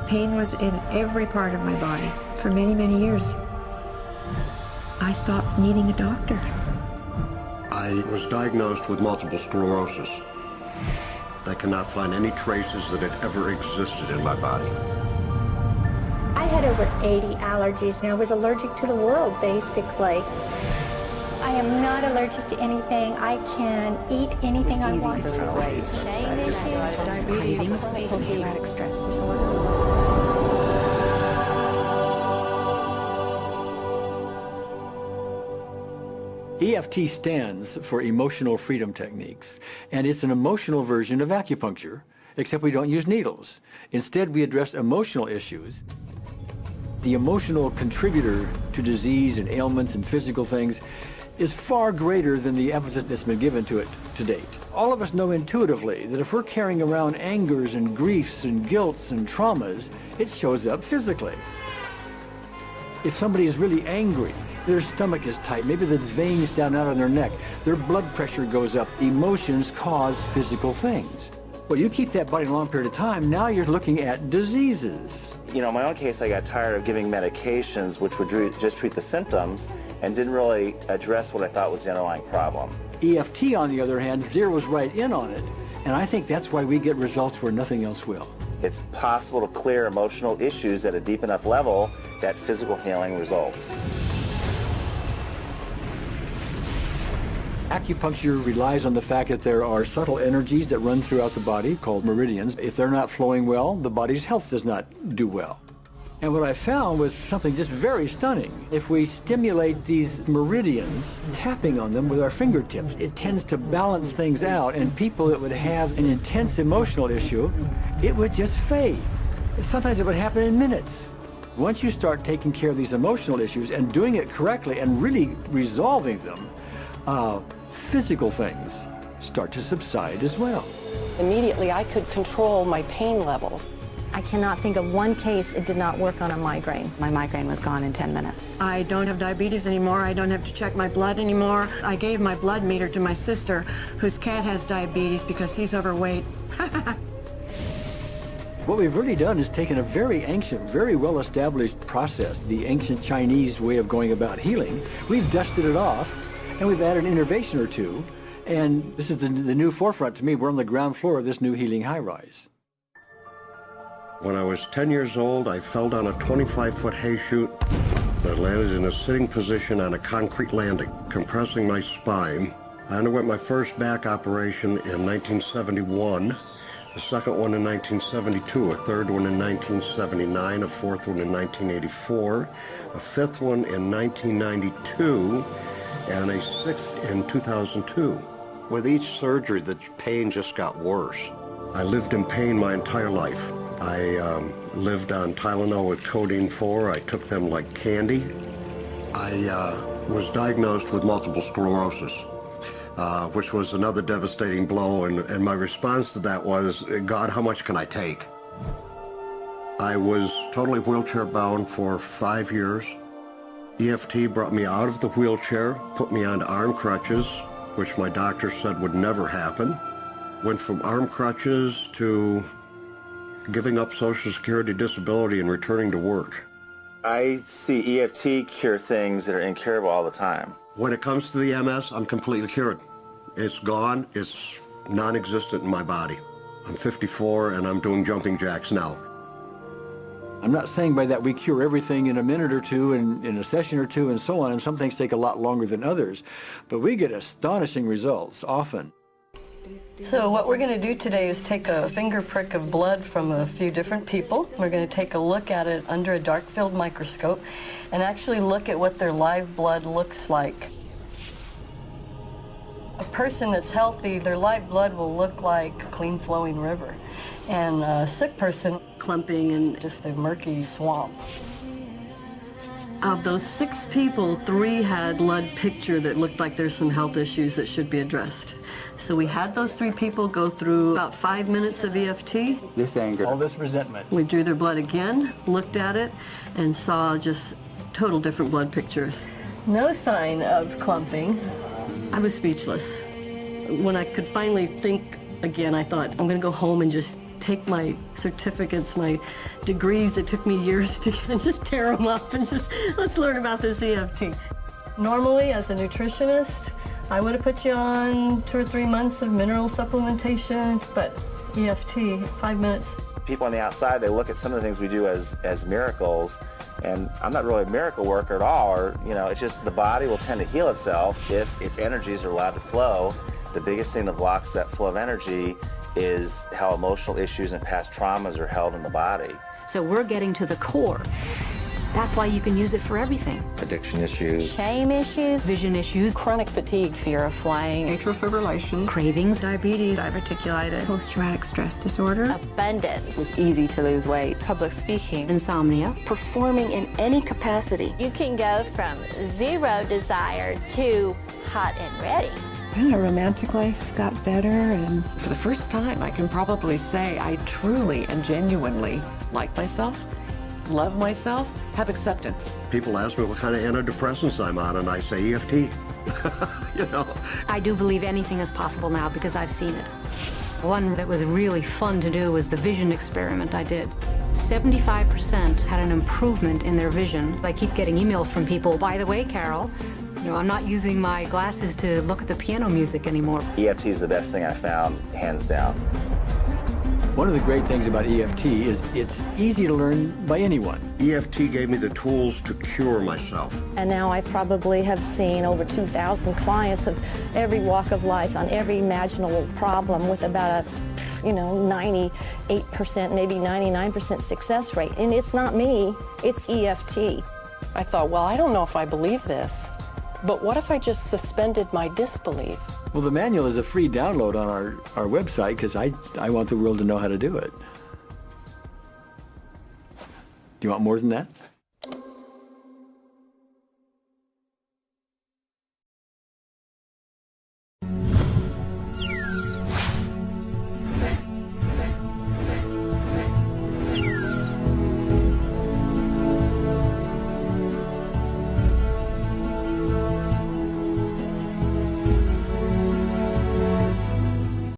Pain was in every part of my body for many, many years. I stopped needing a doctor. I was diagnosed with multiple sclerosis. They cannot find any traces that it ever existed in my body. I had over 80 allergies and I was allergic to the world, basically. I am not allergic to anything. I can eat anything I want to. Diabetes, post-traumatic stress disorder. EFT stands for Emotional Freedom Techniques, and it's an emotional version of acupuncture, except we don't use needles. Instead, we address emotional issues. The emotional contributor to disease and ailments and physical things is far greater than the emphasis that's been given to it to date. All of us know intuitively that if we're carrying around angers and griefs and guilts and traumas, it shows up physically. If somebody is really angry, their stomach is tight, maybe the veins down out on their neck, their blood pressure goes up. Emotions cause physical things. Well, you keep that body a long period of time, now you're looking at diseases. You know, in my own case, I got tired of giving medications which would just treat the symptoms and didn't really address what I thought was the underlying problem. EFT, on the other hand, zeroes right in on it, and I think that's why we get results where nothing else will. It's possible to clear emotional issues at a deep enough level that physical healing results. Acupuncture relies on the fact that there are subtle energies that run throughout the body called meridians. If they're not flowing well, the body's health does not do well. And what I found was something just very stunning. If we stimulate these meridians, tapping on them with our fingertips, it tends to balance things out, and people that would have an intense emotional issue, it would just fade. Sometimes it would happen in minutes. Once you start taking care of these emotional issues and doing it correctly and really resolving them, physical things start to subside as well. Immediately, I could control my pain levels. I cannot think of one case it did not work on a migraine. My migraine was gone in 10 minutes. I don't have diabetes anymore. I don't have to check my blood anymore. I gave my blood meter to my sister, whose cat has diabetes because he's overweight. What we've really done is taken a very ancient, very well-established process, the ancient Chinese way of going about healing. We've dusted it off, and we've added an innovation or two, and this is the new forefront to me. We're on the ground floor of this new healing high-rise. When I was 10 years old, I fell down a 25-foot hay chute. I landed in a sitting position on a concrete landing, compressing my spine. I underwent my first back operation in 1971, a second one in 1972, a third one in 1979, a fourth one in 1984, a fifth one in 1992, and a sixth in 2002. With each surgery, the pain just got worse. I lived in pain my entire life. I lived on Tylenol with codeine 4. I took them like candy. I was diagnosed with multiple sclerosis, which was another devastating blow, and my response to that was, God, how much can I take? I was totally wheelchair bound for 5 years. EFT brought me out of the wheelchair, put me on arm crutches, which my doctor said would never happen. Went from arm crutches to giving up Social Security disability and returning to work. I see EFT cure things that are incurable all the time. When it comes to the MS, I'm completely cured. It's gone. It's non-existent in my body. I'm 54 and I'm doing jumping jacks now. I'm not saying by that we cure everything in a minute or two and in a session or two and so on, and some things take a lot longer than others, but we get astonishing results often. So what we're going to do today is take a finger prick of blood from a few different people. We're going to take a look at it under a dark field microscope and actually look at what their live blood looks like. A person that's healthy, their live blood will look like a clean flowing river, and a sick person, clumping in just a murky swamp. Of those 6 people, 3 had blood picture that looked like there's some health issues that should be addressed. So we had those 3 people go through about 5 minutes of EFT. This anger, all this resentment. We drew their blood again, looked at it, and saw just total different blood pictures. No sign of clumping. I was speechless. When I could finally think again, I thought, I'm going to go home and just take my certificates, my degrees that took me years to get, and just tear them up and just, let's learn about this EFT. Normally, as a nutritionist, I would have put you on 2 or 3 months of mineral supplementation, but EFT, 5 minutes. People on the outside, they look at some of the things we do as miracles, and I'm not really a miracle worker at all, or, you know, it's just the body will tend to heal itself if its energies are allowed to flow. The biggest thing that blocks that flow of energy is how emotional issues and past traumas are held in the body. So we're getting to the core. That's why you can use it for everything. Addiction issues. Shame issues, Vision issues, chronic fatigue, fear of flying, Atrial fibrillation, cravings, diabetes, diverticulitis, post-traumatic stress disorder, abundance, was easy to lose weight, public speaking, insomnia, performing in any capacity. You can go from zero desire to hot and ready. My romantic life got better, and for the first time I can probably say I truly and genuinely like myself, love myself, have acceptance. People ask me what kind of antidepressants I'm on, and I say EFT. You know. I do believe anything is possible now because I've seen it. One that was really fun to do was the vision experiment I did. 75% had an improvement in their vision. I keep getting emails from people, by the way, Carol, you know, I'm not using my glasses to look at the piano music anymore. EFT is the best thing I found, hands down. One of the great things about EFT is it's easy to learn by anyone. EFT gave me the tools to cure myself. and now I probably have seen over 2,000 clients of every walk of life on every imaginable problem with about a 98%, maybe 99% success rate. And it's not me, it's EFT. I thought, well, I don't know if I believe this, but what if I just suspended my disbelief? Well, the manual is a free download on our website because I want the world to know how to do it. Do you want more than that?